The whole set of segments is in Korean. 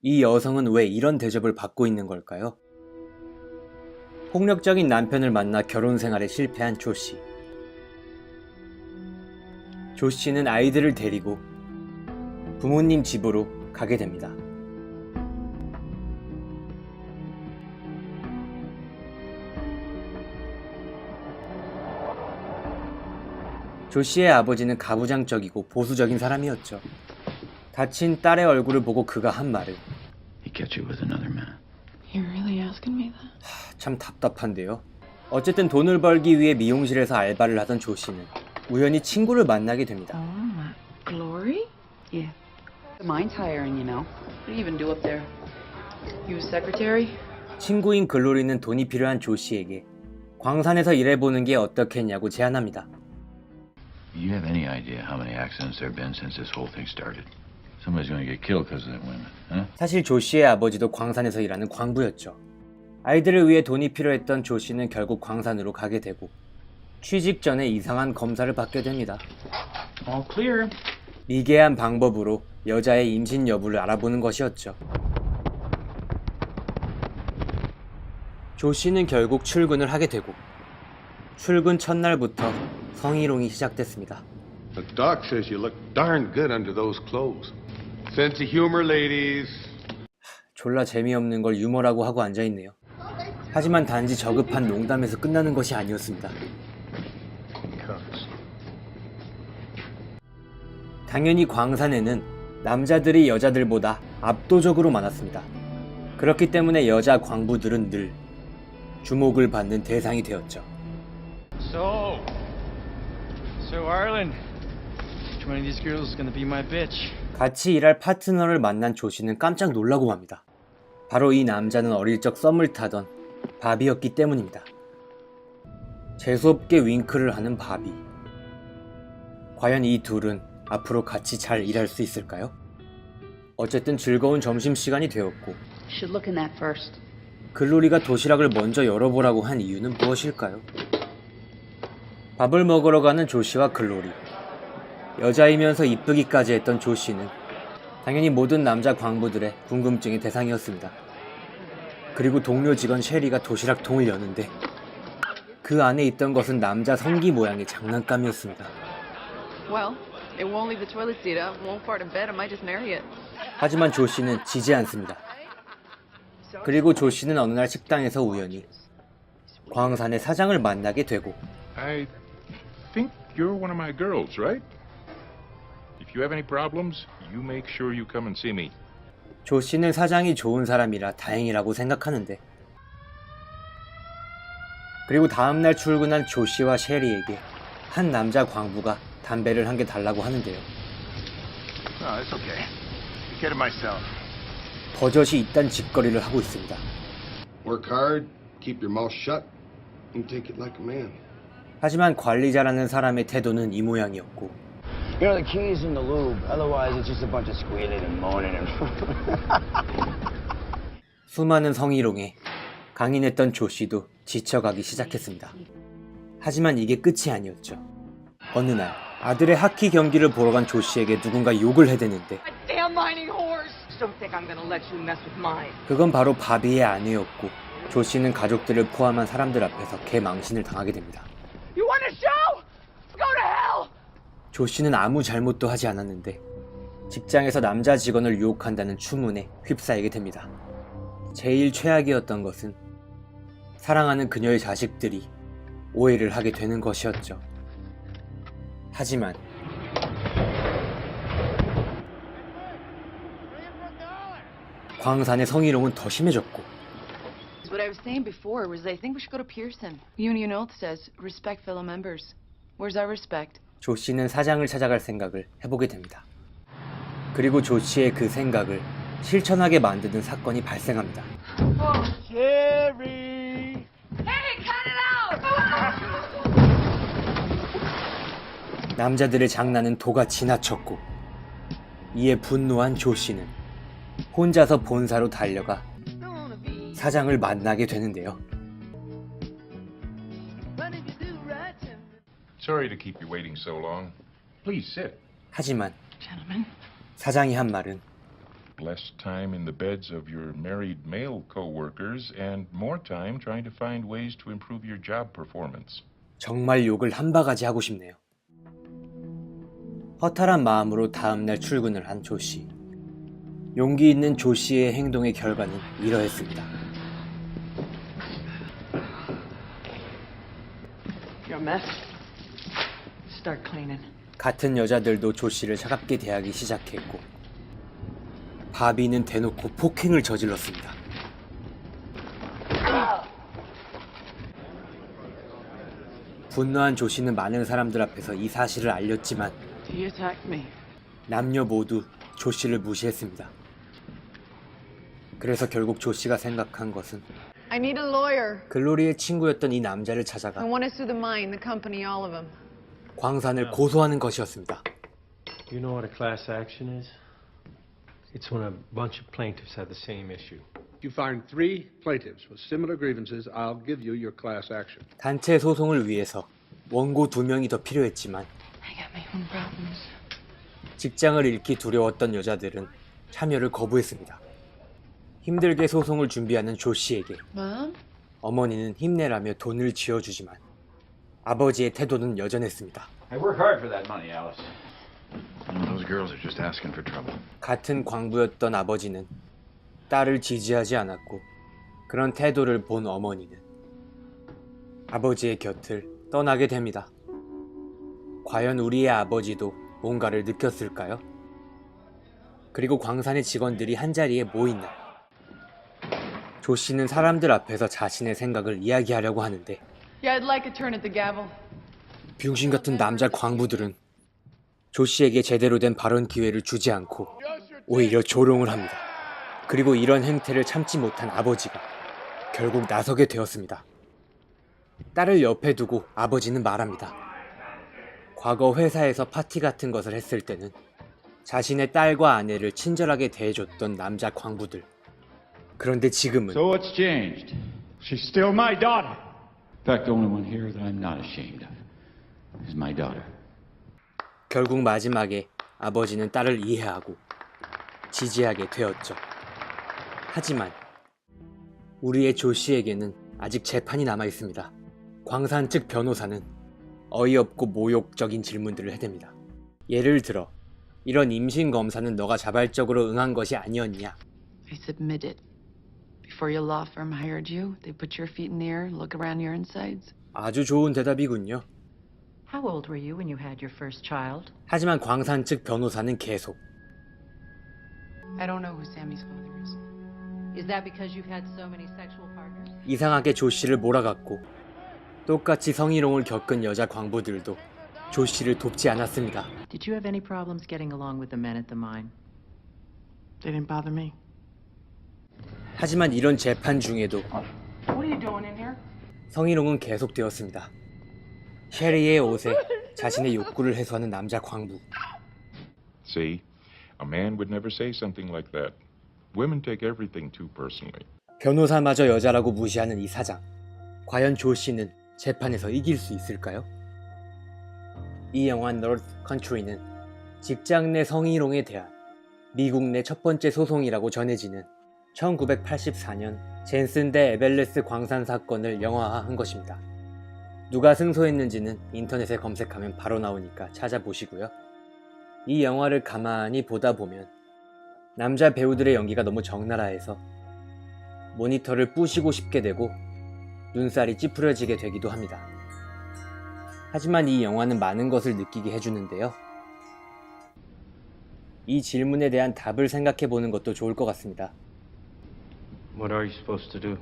이 여성은 왜 이런 대접을 받고 있는 걸까요? 폭력적인 남편을 만나 결혼 생활에 실패한 조 씨. 조 씨는 아이들을 데리고 부모님 집으로 가게 됩니다. 조 씨의 아버지는 가부장적이고 보수적인 사람이었죠. 다친 딸의 얼굴을 보고 그가 한 말은 He catch you with another man. You're really asking me that? 참 답답한데요. 어쨌든 돈을 벌기 위해 미용실에서 알바를 하던 조 씨는 우연히 친구를 만나게 됩니다. Glory? Yeah. Mine's hiring, you know. What do you even do up there? You a secretary? 친구인 글로리는 돈이 필요한 조 씨에게 광산에서 일해보는 게 어떻겠냐고 제안합니다. Do you have any idea how many accidents there have been since this whole thing started? Somebody's going to get killed because of that women, huh? 사실 조 씨의 아버지도 광산에서 일하는 광부였죠. 아이들을 위해 돈이 필요했던 조 씨는 결국 광산으로 가게 되고 취직 전에 이상한 검사를 받게 됩니다. All clear. 미개한 방법으로 여자의 임신 여부를 알아보는 것이었죠. 조 씨는 결국 출근을 하게 되고 출근 첫날부터 성희롱이 시작됐습니다. The doc says you look darn good under those clothes. Sense of humor, ladies. 졸라 재미없는 걸 유머라고 하고 앉아있네요. 하지만 단지 저급한 농담에서 끝나는 것이 아니었습니다. 당연히 광산에는 남자들이 여자들보다 압도적으로 많았습니다. 그렇기 때문에 여자 광부들은 늘 주목을 받는 대상이 되었죠. So Arlen, which one of these girls is gonna be my bitch? 같이 일할 파트너를 만난 조 씨는 깜짝 놀라고 맙니다. 바로 이 남자는 어릴 적 썸을 타던 바비였기 때문입니다. 재수없게 윙크를 하는 바비. 과연 이 둘은 앞으로 같이 잘 일할 수 있을까요? 어쨌든 즐거운 점심시간이 되었고 Should look in that first. 글로리가 도시락을 먼저 열어보라고 한 이유는 무엇일까요? 밥을 먹으러 가는 조 씨와 글로리. 여자이면서 이쁘기까지 했던 조 씨는 당연히 모든 남자 광부들의 궁금증의 대상이었습니다. 그리고 동료 직원 셰리가 도시락통을 여는데 그 안에 있던 것은 남자 성기 모양의 장난감이었습니다. Well, it won't leave the toilet seat up, won't fart in bed, I might just marry it. 하지만 조 씨는 지지 않습니다. 그리고 조 씨는 어느 날 식당에서 우연히 광산의 사장을 만나게 되고 I think you're one of my girls, right? If you have any problems, you make sure you come and see me. 조 씨는 사장이 좋은 사람이라 다행이라고 생각하는데 그리고 다음날 출근한 조 씨와 셰리에게 한 남자 광부가 담배를 한 개 달라고 하는데요. No, it's okay. Get it myself. 버젓이 이딴 짓거리를 하고 있습니다. Work hard, keep your mouth shut, and take it like a man. 하지만 관리자라는 사람의 태도는 이 모양이었고 You know, the key's in the lube. Otherwise, it's just a bunch of squealing and moaning and... 수많은 성희롱에 강인했던 조 씨도 지쳐가기 시작했습니다. 하지만 이게 끝이 아니었죠. 어느 날 아들의 하키 경기를 보러 간 조 씨에게 누군가 욕을 해대는데 Damn mining horse! Don't think I'm gonna let you mess with mine. 그건 바로 바비의 아내였고 조 씨는 가족들을 포함한 사람들 앞에서 개망신을 당하게 됩니다. You want a show? Go to hell! 조 씨는 아무 잘못도 하지 않았는데 직장에서 남자 직원을 유혹한다는 추문에 휩싸이게 됩니다. 제일 최악이었던 것은 사랑하는 그녀의 자식들이 오해를 하게 되는 것이었죠. 하지만 광산의 성희롱은 더 심해졌고 What I was saying before was I think we should go to Pearson. Union Oath says respect fellow members. Where's our respect? 조 씨는 사장을 찾아갈 생각을 해보게 됩니다. 그리고 조 씨의 그 생각을 실천하게 만드는 사건이 발생합니다. Jerry! 남자들의 장난은 도가 지나쳤고 이에 분노한 조 씨는 혼자서 본사로 달려가 사장을 만나게 되는데요. Sorry to keep you waiting so long. Please sit. 하지만 Gentlemen. 사장이 한 말은 Less time in the beds of your married male co-workers and more time trying to find ways to improve your job performance. 정말 욕을 한 바가지 하고 싶네요. 허탈한 마음으로 다음날 출근을 한 조 씨. 용기 있는 조 씨의 행동의 결과는 이러했습니다. You're a mess. Start cleaning. 같은 여자들도 조 씨를 차갑게 대하기 시작했고 바비는 대놓고 폭행을 저질렀습니다. 분노한 조 씨는 많은 사람들 앞에서 이 사실을 알렸지만 He attacked me. 남녀 모두 조 씨를 무시했습니다. 그래서 결국 조 씨가 생각한 것은 I need a lawyer. 글로리의 친구였던 이 남자를 I 찾아가 want to sue the mine, the company, all of them. 광산을 고소하는 것이었습니다. You know what a class action is? It's when a bunch of plaintiffs have the same issue. If you find 3 plaintiffs with similar grievances, I'll give you your class action. 단체 소송을 위해서 원고 2명이 더 필요했지만 I got my own problems. 직장을 잃기 두려웠던 여자들은 참여를 거부했습니다. 힘들게 소송을 준비하는 조 씨에게 Mom? 어머니는 힘내라며 돈을 쥐어주지만 아버지의 태도는 여전했습니다. I work hard for that money, Alice. Those girls are just asking for trouble. 같은 광부였던 아버지는 딸을 지지하지 않았고 그런 태도를 본 어머니는 아버지의 곁을 떠나게 됩니다. 과연 우리의 아버지도 뭔가를 느꼈을까요? 그리고 광산의 직원들이 한자리에 모인 날 조 씨는 사람들 앞에서 자신의 생각을 이야기하려고 하는데 Yeah, I'd like a turn at the gavel. 병신 같은 남자 광부들은 조 씨에게 제대로 된 발언 기회를 주지 않고 오히려 조롱을 합니다. 그리고 이런 행태를 참지 못한 아버지가 결국 나서게 되었습니다. 딸을 옆에 두고 아버지는 말합니다. 과거 회사에서 파티 같은 것을 했을 때는 자신의 딸과 아내를 친절하게 대해줬던 남자 광부들. 그런데 지금은 So what's changed? She's still my daughter. In fact, the only one here that I'm not ashamed of is my daughter. 결국 마지막에 아버지는 딸을 이해하고 지지하게 되었죠. 하지만 우리의 조 씨에게는 아직 재판이 남아 있습니다. 광산 측 변호사는 어이없고 모욕적인 질문들을 해댑니다. 예를 들어 이런 임신 검사는 너가 자발적으로 응한 것이 아니었냐? I submitted. Before your law firm hired you, they put your feet in the air, look around your insides. 아주 좋은 대답이군요. How old were you when you had your first child? 하지만 광산 측 변호사는 계속 I don't know who Sammy's father is. Is that because you've had so many sexual partners? 이상하게 조 씨를 몰아갔고 똑같이 성희롱을 겪은 여자 광부들도 조 씨를 돕지 않았습니다. Did you have any problems getting along with the men at the mine? They didn't bother me. 하지만 이런 재판 중에도 What are you doing in here? 성희롱은 계속되었습니다. 셰리의 옷에 자신의 욕구를 해소하는 남자 광부. See, a man would never say something like that. Women take everything too personally. 변호사마저 여자라고 무시하는 이 사장. 과연 조 씨는 재판에서 이길 수 있을까요? 이 영화 North Country는 직장 내 성희롱에 대한 미국 내 첫 번째 소송이라고 전해지는 1984년 젠슨 대 에벨레스 광산 사건을 영화화한 것입니다. 누가 승소했는지는 인터넷에 검색하면 바로 나오니까 찾아보시고요. 이 영화를 가만히 보다 보면 남자 배우들의 연기가 너무 적나라해서 모니터를 부시고 싶게 되고 눈살이 찌푸려지게 되기도 합니다. 하지만 이 영화는 많은 것을 느끼게 해주는데요. 이 질문에 대한 답을 생각해 보는 것도 좋을 것 같습니다. What are you supposed to do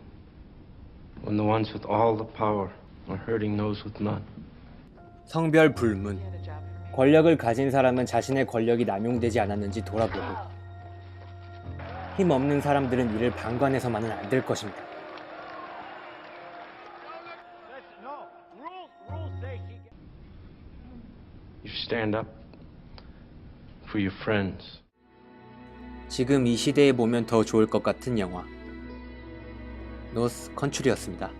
when the ones with all the power are hurting those with none? 성별 불문. 권력을 가진 사람은 자신의 권력이 남용되지 않았는지 돌아보고 힘없는 사람들은 이를 방관해서만은 안 될 것입니다. You stand up for your friends. 지금 이 시대에 보면 더 좋을 것 같은 영화 노스 컨츄리였습니다.